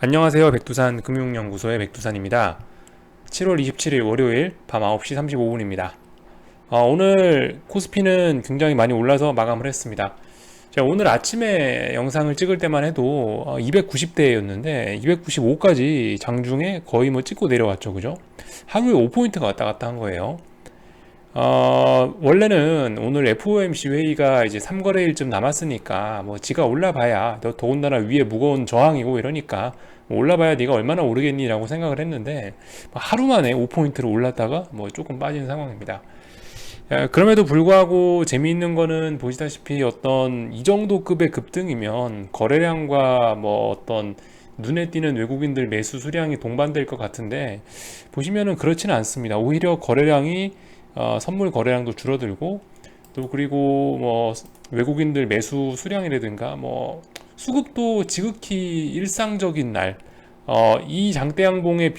안녕하세요. 백두산 금융연구소의 백두산입니다. 7월 27일 월요일 밤 9시 35분입니다. 오늘 코스피는 굉장히 많이 올라서 마감을 했습니다. 제가 오늘 아침에 영상을 찍을 때만 해도 290대였는데 295까지 장중에 거의 뭐 찍고 내려왔죠. 그죠? 하루에 5포인트가 왔다 갔다 한 거예요. 원래는 오늘 FOMC 회의가 이제 3거래일쯤 남았으니까 뭐 지가 올라봐야 너 더군다나 위에 무거운 저항이고 이러니까 뭐 올라봐야 네가 얼마나 오르겠니 라고 생각을 했는데 하루 만에 5포인트를 올랐다가 뭐 조금 빠진 상황입니다. 그럼에도 불구하고 재미있는 거는 보시다시피 어떤 이 정도 급의 급등이면 거래량과 뭐 어떤 눈에 띄는 외국인들 매수 수량이 동반될 것 같은데 보시면은 그렇지는 않습니다. 오히려 거래량이 선물 거래량도 줄어들고 또 그리고 뭐 외국인들 매수 수량이라든가 뭐 수급도 지극히 일상적인 날 이 장대양봉을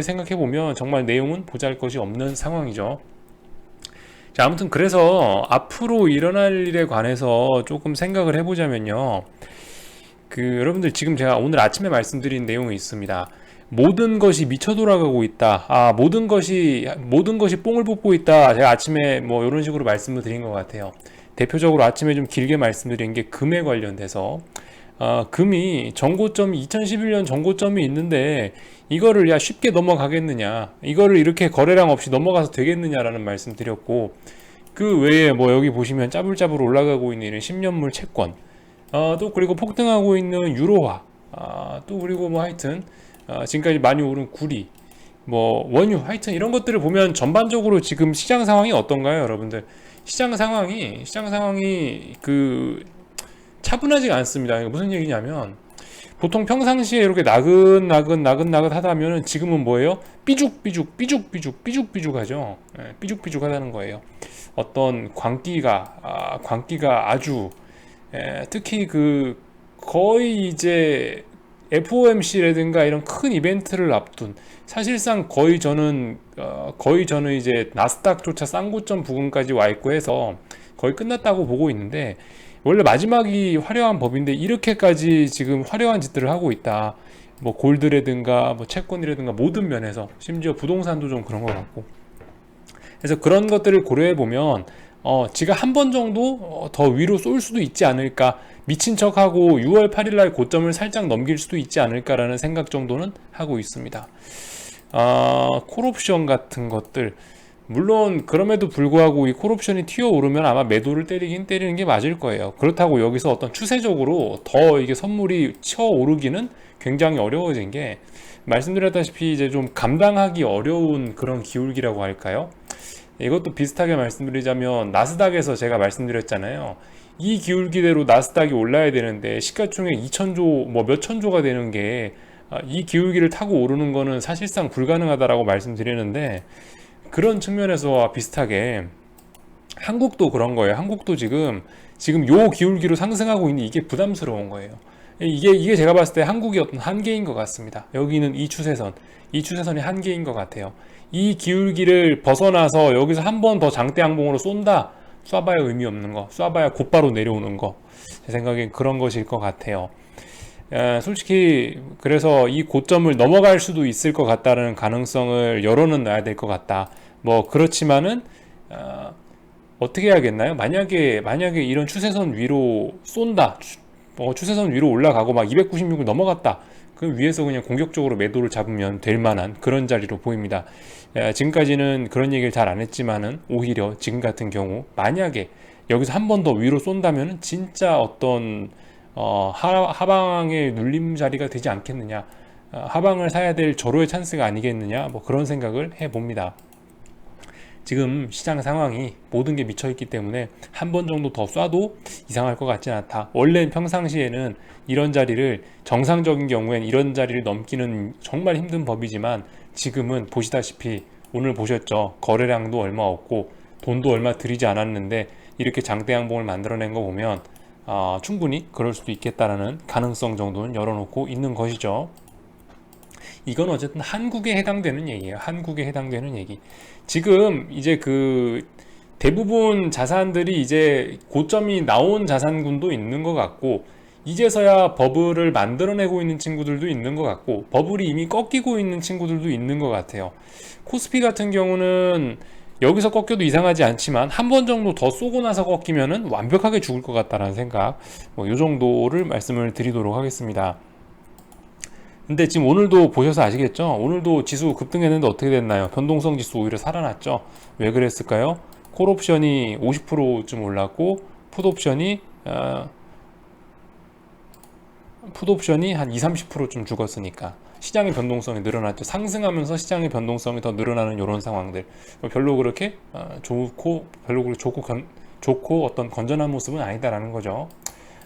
생각해 보면 정말 내용은 보잘것이 없는 상황이죠. 자, 아무튼 그래서 앞으로 일어날 일에 관해서 조금 생각을 해보자면요. 여러분들 지금 제가 오늘 아침에 말씀드린 내용이 있습니다. 모든 것이 미쳐 돌아가고 있다. 모든 것이 뽕을 뽑고 있다. 제가 아침에 뭐 이런 식으로 말씀을 드린 것 같아요. 대표적으로 아침에 좀 길게 말씀드린 게 금에 관련돼서 금이 전고점이 2011년 전고점이 있는데 이거를 야 쉽게 넘어가겠느냐, 이거를 이렇게 거래량 없이 넘어가서 되겠느냐라는 말씀 드렸고, 그 외에 뭐 여기 보시면 짜불짜불 올라가고 있는 이런 10년물 채권, 또 그리고 폭등하고 있는 유로화, 또 그리고 뭐 하여튼 지금까지 많이 오른 구리, 뭐 원유, 하여튼 이런 것들을 보면 전반적으로 지금 시장 상황이 어떤가요, 여러분들? 시장 상황이 차분하지가 않습니다. 이거 무슨 얘기냐면 보통 평상시에 이렇게 나긋나긋 하다면은 지금은 뭐예요? 삐죽삐죽 하죠. 삐죽삐죽 하다는 거예요. 어떤 광기가 아주 특히 거의 이제 FOMC라든가 이런 큰 이벤트를 앞둔, 사실상 거의 저는 이제 나스닥조차 쌍고점 부근까지 와 있고 해서 거의 끝났다고 보고 있는데, 원래 마지막이 화려한 법인데 이렇게까지 지금 화려한 짓들을 하고 있다. 뭐 골드라든가 뭐 채권이라든가 모든 면에서, 심지어 부동산도 좀 그런 것 같고, 그래서 그런 것들을 고려해 보면 지가 한 번 정도 더 위로 쏠 수도 있지 않을까, 미친 척하고 6월 8일날 고점을 살짝 넘길 수도 있지 않을까라는 생각 정도는 하고 있습니다. 콜옵션 같은 것들, 물론 그럼에도 불구하고 이 콜옵션이 튀어오르면 아마 매도를 때리는 게 맞을 거예요. 그렇다고 여기서 어떤 추세적으로 더 이게 선물이 치어오르기는 굉장히 어려워진 게, 말씀드렸다시피 이제 좀 감당하기 어려운 그런 기울기라고 할까요? 이것도 비슷하게 말씀드리자면 나스닥에서 제가 말씀드렸잖아요. 이 기울기대로 나스닥이 올라야 되는데 시가총액 2천조 뭐 몇천조가 되는 게 이 기울기를 타고 오르는 거는 사실상 불가능하다라고 말씀드리는데, 그런 측면에서 비슷하게 한국도 그런 거예요. 한국도 지금 요 기울기로 상승하고 있는 이게 부담스러운 거예요. 이게 제가 봤을 때 한국의 어떤 한계인 것 같습니다. 여기는 이 추세선이 한계인 것 같아요. 이 기울기를 벗어나서 여기서 한 번 더 장대 양봉으로 쏜다, 쏴봐야 의미 없는 거, 쏴봐야 곧바로 내려오는 거, 제 생각엔 그런 것일 것 같아요. 솔직히 그래서 이 고점을 넘어갈 수도 있을 것 같다는 가능성을 열어는 놔야 될 것 같다. 뭐 그렇지만은 어떻게 해야겠나요? 만약에 이런 추세선 위로 쏜다, 추세선 위로 올라가고 막 296을 넘어갔다, 그 위에서 그냥 공격적으로 매도를 잡으면 될 만한 그런 자리로 보입니다. 지금까지는 그런 얘기를 잘 안 했지만은 오히려 지금 같은 경우 만약에 여기서 한 번 더 위로 쏜다면 진짜 어떤 하방의 눌림 자리가 되지 않겠느냐, 하방을 사야 될 절호의 찬스가 아니겠느냐, 뭐 그런 생각을 해봅니다. 지금 시장 상황이 모든 게 미쳐있기 때문에 한 번 정도 더 쏴도 이상할 것 같진 않다. 원래 평상시에는 이런 자리를, 정상적인 경우엔 이런 자리를 넘기는 정말 힘든 법이지만, 지금은 보시다시피 오늘 보셨죠? 거래량도 얼마 없고 돈도 얼마 들이지 않았는데 이렇게 장대 양봉을 만들어낸 거 보면 충분히 그럴 수도 있겠다라는 가능성 정도는 열어놓고 있는 것이죠. 이건 어쨌든 한국에 해당되는 얘기예요. 한국에 해당되는 얘기. 지금 이제 대부분 자산들이 이제 고점이 나온 자산군도 있는 것 같고, 이제서야 버블을 만들어내고 있는 친구들도 있는 것 같고, 버블이 이미 꺾이고 있는 친구들도 있는 것 같아요. 코스피 같은 경우는 여기서 꺾여도 이상하지 않지만 한 번 정도 더 쏘고 나서 꺾이면은 완벽하게 죽을 것 같다라는 생각, 이 정도를 말씀을 드리도록 하겠습니다. 근데 지금 오늘도 보셔서 아시겠죠? 오늘도 지수 급등했는데 어떻게 됐나요? 변동성 지수 오히려 살아났죠. 왜 그랬을까요? 콜옵션이 50%쯤 올랐고 풋옵션이 한 2-30%좀 죽었으니까 시장의 변동성이 늘어났죠. 상승하면서 시장의 변동성이 더 늘어나는 이런 상황들, 별로 그렇게 좋고 어떤 건전한 모습은 아니다라는 거죠.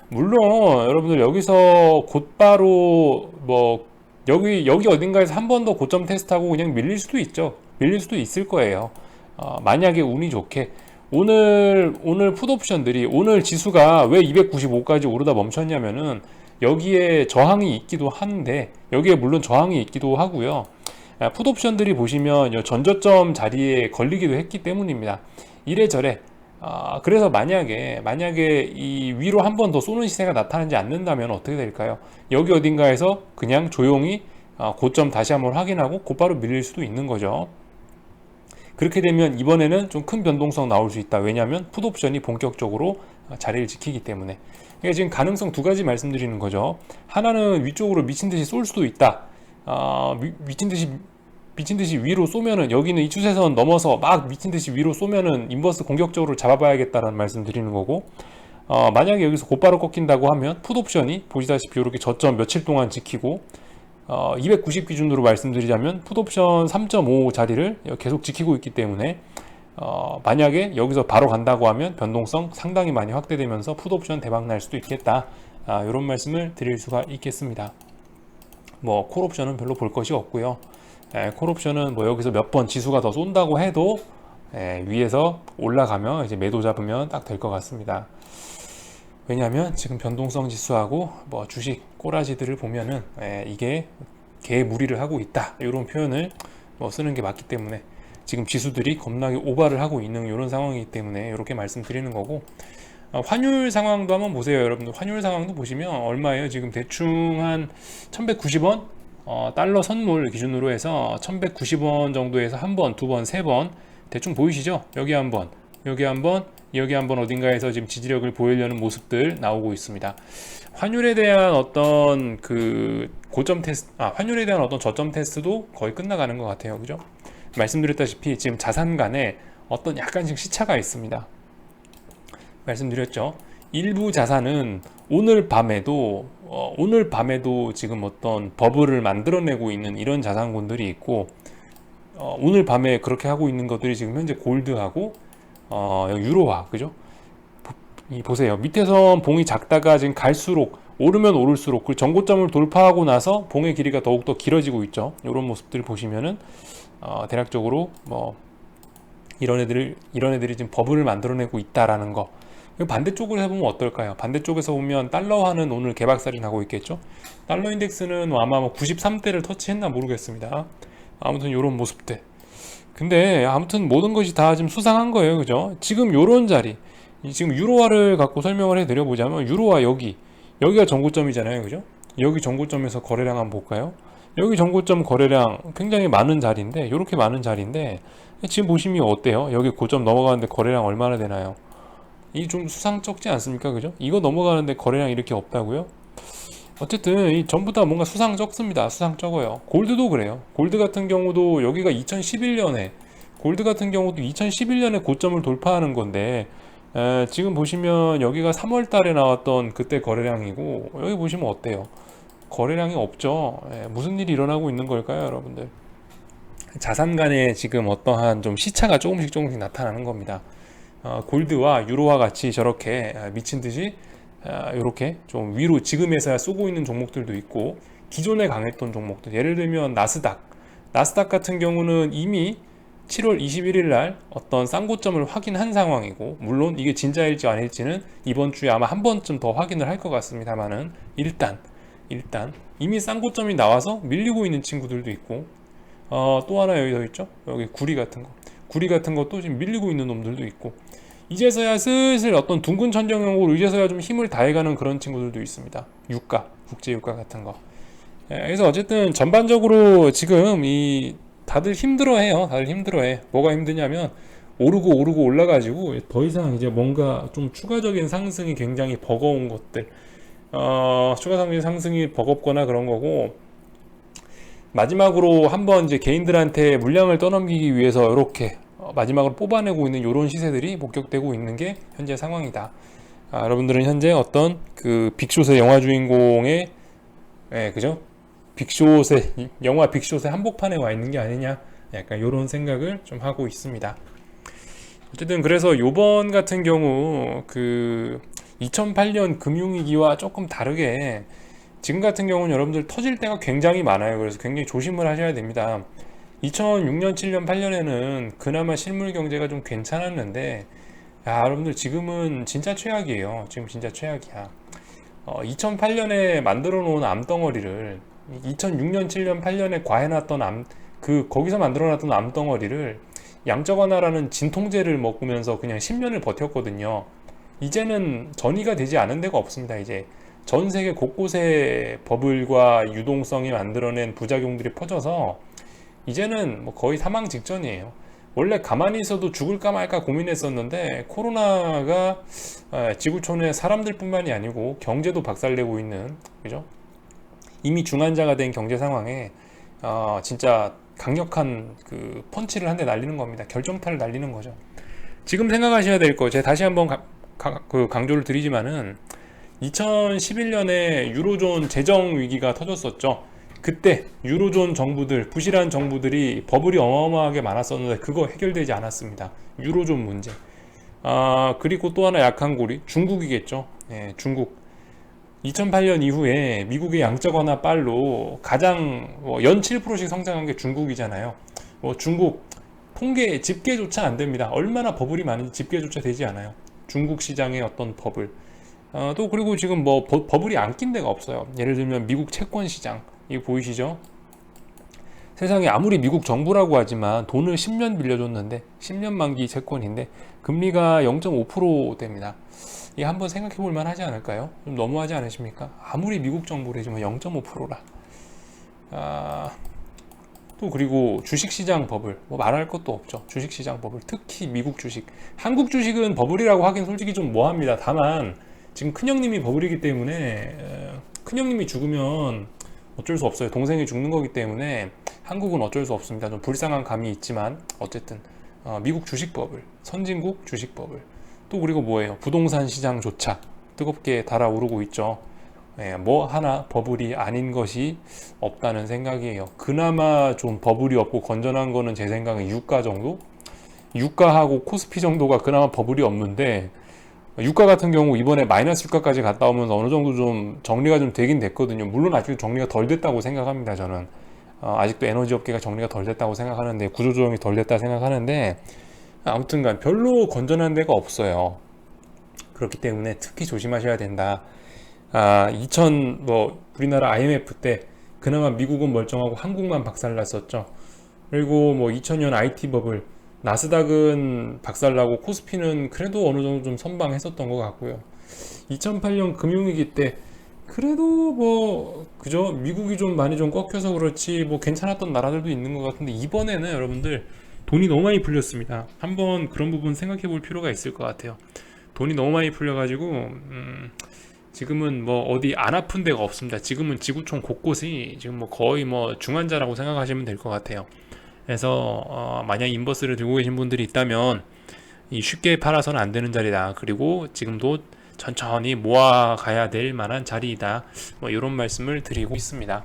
물론 여러분들 여기서 곧바로 여기 어딘가에서 한 번 더 고점 테스트하고 그냥 밀릴 수도 있죠. 밀릴 수도 있을 거예요. 만약에 운이 좋게 오늘 풋옵션들이, 오늘 지수가 왜 295까지 오르다 멈췄냐면은 여기에 저항이 있기도 한데, 여기에 물론 저항이 있기도 하고요. 풋옵션들이 보시면 전저점 자리에 걸리기도 했기 때문입니다. 이래저래. 그래서 만약에 이 위로 한 번 더 쏘는 시세가 나타나지 않는다면 어떻게 될까요? 여기 어딘가에서 그냥 조용히 고점 다시 한번 확인하고 곧바로 밀릴 수도 있는 거죠. 그렇게 되면 이번에는 좀 큰 변동성 나올 수 있다. 왜냐하면 풋옵션이 본격적으로 자리를 지키기 때문에. 그러니까 지금 가능성 두 가지 말씀드리는 거죠. 하나는 위쪽으로 미친 듯이 쏠 수도 있다. 미친 듯이 위로 쏘면은, 여기는 이 추세선 넘어서 막 미친 듯이 위로 쏘면은 인버스 공격적으로 잡아봐야겠다라는 말씀 드리는 거고, 만약에 여기서 곧바로 꺾인다고 하면 풋옵션이 보시다시피 이렇게 저점 며칠 동안 지키고, 290 기준으로 말씀드리자면 풋옵션 3.5 자리를 계속 지키고 있기 때문에, 만약에 여기서 바로 간다고 하면 변동성 상당히 많이 확대되면서 풋옵션 대박 날 수도 있겠다. 이런 말씀을 드릴 수가 있겠습니다. 콜옵션은 별로 볼 것이 없고요. 콜옵션은 여기서 몇 번 지수가 더 쏜다고 해도 위에서 올라가면 이제 매도 잡으면 딱 될 것 같습니다. 왜냐하면 지금 변동성 지수하고 주식 꼬라지들을 보면은 이게 개무리를 하고 있다, 이런 표현을 쓰는 게 맞기 때문에, 지금 지수들이 겁나게 오바를 하고 있는 이런 상황이기 때문에 이렇게 말씀드리는 거고, 환율 상황도 한번 보세요. 여러분들 환율 상황도 보시면 얼마예요? 지금 대충 한 1190원, 달러 선물 기준으로 해서 1190원 정도에서 한 번, 두 번, 세 번 대충 보이시죠? 여기 한번, 여기 한번, 여기 한번 어딘가에서 지금 지지력을 보이려는 모습들 나오고 있습니다. 환율에 대한 어떤 환율에 대한 어떤 저점 테스트도 거의 끝나가는 것 같아요. 그죠? 말씀드렸다시피 지금 자산 간에 어떤 약간씩 시차가 있습니다. 말씀드렸죠. 일부 자산은 오늘 밤에도 지금 어떤 버블을 만들어내고 있는 이런 자산군들이 있고, 오늘 밤에 그렇게 하고 있는 것들이 지금 현재 골드하고 유로화, 그죠? 보세요. 밑에선 봉이 작다가 지금 갈수록, 오르면 오를수록 그 전고점을 돌파하고 나서 봉의 길이가 더욱더 길어지고 있죠. 이런 모습들 보시면은 대략적으로 이런 애들이 지금 버블을 만들어내고 있다라는 거. 반대쪽으로 해보면 어떨까요? 반대쪽에서 보면 달러화는 오늘 개박살이 나고 있겠죠. 달러 인덱스는 아마 93대를 터치했나 모르겠습니다. 아무튼 이런 모습들. 근데 아무튼 모든 것이 다 지금 수상한 거예요. 그죠? 지금 요런 자리, 지금 유로화를 갖고 설명을 해드려 보자면, 유로화 여기가 정고점이잖아요. 그죠? 여기 정고점에서 거래량 한번 볼까요? 여기 정고점 거래량 굉장히 많은 자리인데, 이렇게 많은 자리인데 지금 보시면 어때요? 여기 고점 넘어가는데 거래량 얼마나 되나요? 이 좀 수상쩍지 않습니까? 그죠? 이거 넘어가는데 거래량 이렇게 없다고요? 어쨌든 이 전부 다 뭔가 수상쩍습니다. 수상쩍어요. 골드도 그래요. 골드 같은 경우도 여기가 2011년에 고점을 돌파하는 건데, 지금 보시면 여기가 3월 달에 나왔던 그때 거래량이고, 여기 보시면 어때요? 거래량이 없죠. 무슨 일이 일어나고 있는 걸까요, 여러분들? 자산 간에 지금 어떠한 좀 시차가 조금씩 나타나는 겁니다. 골드와 유로와 같이 저렇게 미친 듯이 이렇게 좀 위로 지금에서야 쏘고 있는 종목들도 있고, 기존에 강했던 종목들, 예를 들면 나스닥 같은 경우는 이미 7월 21일 날 어떤 쌍고점을 확인한 상황이고, 물론 이게 진짜일지 아닐지는 이번 주에 아마 한 번쯤 더 확인을 할 것 같습니다만은, 일단 이미 쌍고점이 나와서 밀리고 있는 친구들도 있고, 또 하나 여기 더 있죠. 여기 구리 같은 것도 지금 밀리고 있는 놈들도 있고, 이제서야 슬슬 어떤 둥근 천정형으로 이제서야 좀 힘을 다해가는 그런 친구들도 있습니다. 유가, 국제유가 같은 거. 그래서 어쨌든 전반적으로 지금 이 다들 힘들어해요. 다들 힘들어해. 뭐가 힘드냐면 오르고 올라가지고 더 이상 이제 뭔가 좀 추가적인 상승이 굉장히 버거운 것들, 추가적인 상승이 버겁거나 그런 거고, 마지막으로 한번 이제 개인들한테 물량을 떠넘기기 위해서 이렇게 마지막으로 뽑아내고 있는 이런 시세들이 목격되고 있는 게 현재 상황이다. 여러분들은 현재 어떤 그 빅숏의 영화 주인공의, 그죠? 빅숏의 영화 빅숏의 한복판에 와 있는 게 아니냐, 약간 이런 생각을 좀 하고 있습니다. 어쨌든 그래서 요번 같은 경우 그 2008년 금융위기와 조금 다르게 지금 같은 경우는 여러분들 터질 때가 굉장히 많아요. 그래서 굉장히 조심을 하셔야 됩니다. 2006년, 7년, 8년에는 그나마 실물 경제가 좀 괜찮았는데, 여러분들 지금은 진짜 최악이에요. 지금 진짜 최악이야. 2008년에 만들어 놓은 암덩어리를 2006년, 7년, 8년에 과해놨던 거기서 만들어 놨던 암덩어리를 양적완화라는 진통제를 먹으면서 그냥 10년을 버텼거든요. 이제는 전이가 되지 않은 데가 없습니다. 이제 전 세계 곳곳에 버블과 유동성이 만들어낸 부작용들이 퍼져서 이제는 뭐 거의 사망 직전이에요. 원래 가만히 있어도 죽을까 말까 고민했었는데 코로나가 지구촌의 사람들뿐만이 아니고 경제도 박살내고 있는, 그죠? 이미 중환자가 된 경제 상황에 진짜 강력한 그 펀치를 한 대 날리는 겁니다. 결정타를 날리는 거죠. 지금 생각하셔야 될 거, 제가 다시 한번 강조를 드리지만은 2011년에 유로존 재정 위기가 터졌었죠. 그때 유로존 정부들, 부실한 정부들이 버블이 어마어마하게 많았었는데 그거 해결되지 않았습니다. 유로존 문제. 그리고 또 하나 약한 고리, 중국이겠죠. 중국. 2008년 이후에 미국의 양적 완화 빨로 가장 연 7%씩 성장한 게 중국이잖아요. 중국 통계 집계조차 안 됩니다. 얼마나 버블이 많은지 집계조차 되지 않아요. 중국 시장의 어떤 버블. 또 그리고 지금 뭐 버블이 안 낀 데가 없어요. 예를 들면 미국 채권 시장, 이거 보이시죠? 세상에 아무리 미국 정부라고 하지만 돈을 10년 빌려줬는데 10년 만기 채권인데 금리가 0.5%됩니다. 이 한번 생각해 볼 만하지 않을까요? 좀 너무하지 않으십니까? 아무리 미국 정부래지만 0.5%라. 또 그리고 주식시장 버블, 뭐 말할 것도 없죠. 주식시장 버블, 특히 미국 주식. 한국 주식은 버블이라고 하긴 솔직히 좀 뭐합니다. 다만 지금 큰형님이 버블이기 때문에 큰형님이 죽으면 어쩔 수 없어요. 동생이 죽는 거기 때문에 한국은 어쩔 수 없습니다. 좀 불쌍한 감이 있지만 어쨌든 미국 주식 버블, 선진국 주식 버블. 또 그리고 뭐예요? 부동산 시장조차 뜨겁게 달아오르고 있죠. 뭐 하나 버블이 아닌 것이 없다는 생각이에요. 그나마 좀 버블이 없고 건전한 거는 제 생각엔 유가 정도? 유가하고 코스피 정도가 그나마 버블이 없는데, 유가 같은 경우 이번에 마이너스 유가까지 갔다 오면서 어느 정도 좀 정리가 좀 되긴 됐거든요. 물론 아직도 정리가 덜 됐다고 생각합니다. 저는 아직도 에너지 업계가 정리가 덜 됐다고 생각하는데, 구조조정이 덜 됐다 생각하는데, 아무튼간 별로 건전한 데가 없어요. 그렇기 때문에 특히 조심하셔야 된다. 우리나라 IMF 때 그나마 미국은 멀쩡하고 한국만 박살났었죠. 그리고 뭐 2000년 IT 버블, 나스닥은 박살나고 코스피는 그래도 어느 정도 좀 선방했었던 것 같고요. 2008년 금융위기 때 그래도 뭐 그죠? 미국이 좀 많이 좀 꺾여서 그렇지 뭐 괜찮았던 나라들도 있는 것 같은데, 이번에는 여러분들 돈이 너무 많이 풀렸습니다. 한번 그런 부분 생각해 볼 필요가 있을 것 같아요. 돈이 너무 많이 풀려가지고 지금은 뭐 어디 안 아픈 데가 없습니다. 지금은 지구촌 곳곳이 지금 뭐 거의 뭐 중환자라고 생각하시면 될 것 같아요. 그래서 만약 인버스를 들고 계신 분들이 있다면 이 쉽게 팔아서는 안 되는 자리다. 그리고 지금도 천천히 모아가야 될 만한 자리이다. 뭐 이런 말씀을 드리고 있습니다.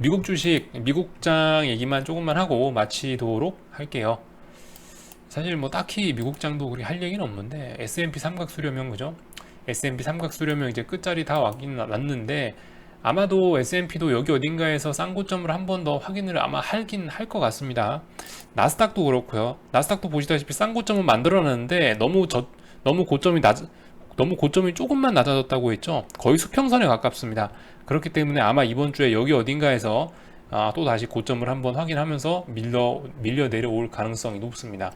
미국 주식, 미국장 얘기만 조금만 하고 마치도록 할게요. 사실 뭐 딱히 미국장도 그리 할 얘기는 없는데, S&P 삼각수렴형, 그죠? S&P 삼각수렴형 이제 끝자리 다 왔는데, 아마도 S&P도 여기 어딘가에서 쌍고점을 한 번 더 확인을 아마 하긴 할 것 같습니다. 나스닥도 그렇고요. 나스닥도 보시다시피 쌍고점을 만들어놨는데 너무 고점이 조금만 낮아졌다고 했죠. 거의 수평선에 가깝습니다. 그렇기 때문에 아마 이번 주에 여기 어딘가에서 또 다시 고점을 한번 확인하면서 밀려 내려올 가능성이 높습니다.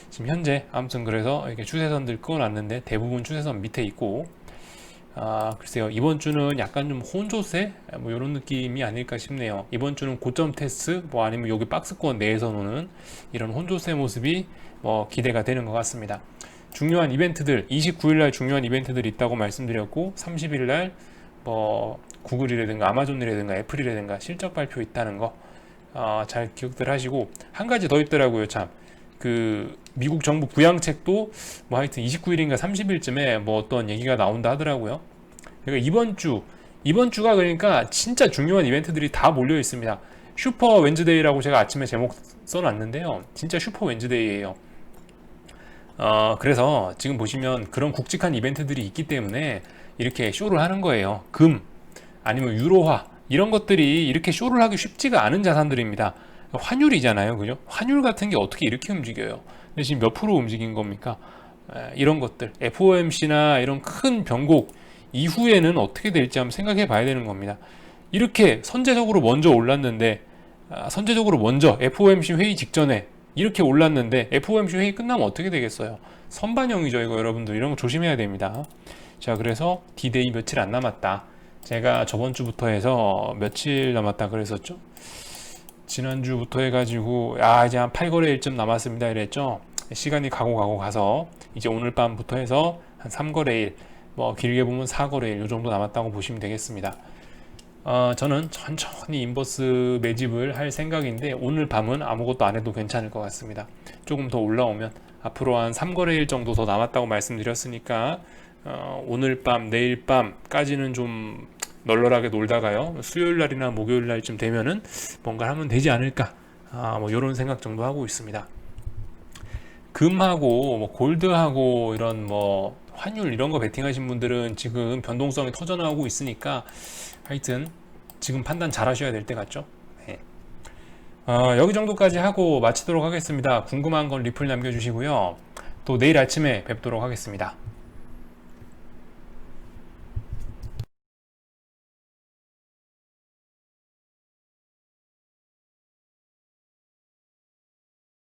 지금 현재 아무튼 그래서 이렇게 추세선들 그어놨는데 대부분 추세선 밑에 있고, 글쎄요, 이번 주는 약간 좀 혼조세 뭐 이런 느낌이 아닐까 싶네요. 이번 주는 고점 테스트 뭐 아니면 여기 박스권 내에서 노는 이런 혼조세 모습이 뭐 기대가 되는 것 같습니다. 중요한 이벤트들 29일날 중요한 이벤트들이 있다고 말씀드렸고, 30일날 뭐 구글이라든가 아마존이라든가 애플이라든가 실적 발표 있다는 거 잘 기억들 하시고, 한 가지 더 있더라고요. 참, 그 미국 정부 부양책도 뭐 하여튼 29일인가 30일쯤에 뭐 어떤 얘기가 나온다 하더라고요. 그러니까 이번 주가 그러니까 진짜 중요한 이벤트들이 다 몰려 있습니다. 슈퍼 웬즈데이라고 제가 아침에 제목 써놨는데요. 진짜 슈퍼 웬즈데이예요. 그래서 지금 보시면 그런 굵직한 이벤트들이 있기 때문에 이렇게 쇼를 하는 거예요. 금 아니면 유로화 이런 것들이 이렇게 쇼를 하기 쉽지가 않은 자산들입니다. 환율이잖아요, 그죠? 환율 같은 게 어떻게 이렇게 움직여요? 근데 지금 몇 프로 움직인 겁니까? 이런 것들 FOMC나 이런 큰 변곡 이후에는 어떻게 될지 한번 생각해 봐야 되는 겁니다. 이렇게 선제적으로 먼저 올랐는데, 선제적으로 먼저 FOMC 회의 직전에 이렇게 올랐는데 FOMC 회의 끝나면 어떻게 되겠어요? 선반영이죠, 이거. 여러분들 이런 거 조심해야 됩니다. 자, 그래서 D-Day 며칠 안 남았다. 제가 저번 주부터 해서 며칠 남았다 그랬었죠? 지난주부터 해가지고 이제 한 8거래일쯤 남았습니다 이랬죠. 시간이 가서 이제 오늘 밤부터 해서 한 3거래일, 뭐 길게 보면 4거래일 요 정도 남았다고 보시면 되겠습니다. 저는 천천히 인버스 매집을 할 생각인데, 오늘 밤은 아무것도 안 해도 괜찮을 것 같습니다. 조금 더 올라오면 앞으로 한 3거래일 정도 더 남았다고 말씀드렸으니까 오늘 밤 내일 밤까지는 좀 널널하게 놀다가요, 수요일 날이나 목요일 날쯤 되면은 뭔가 하면 되지 않을까, 뭐 이런 생각 정도 하고 있습니다. 금하고 뭐 골드하고 이런 뭐 환율 이런 거 베팅하신 분들은 지금 변동성이 터져나오고 있으니까 하여튼 지금 판단 잘 하셔야 될 때 같죠. 네. 여기 정도까지 하고 마치도록 하겠습니다. 궁금한 건 리플 남겨주시고요. 또 내일 아침에 뵙도록 하겠습니다.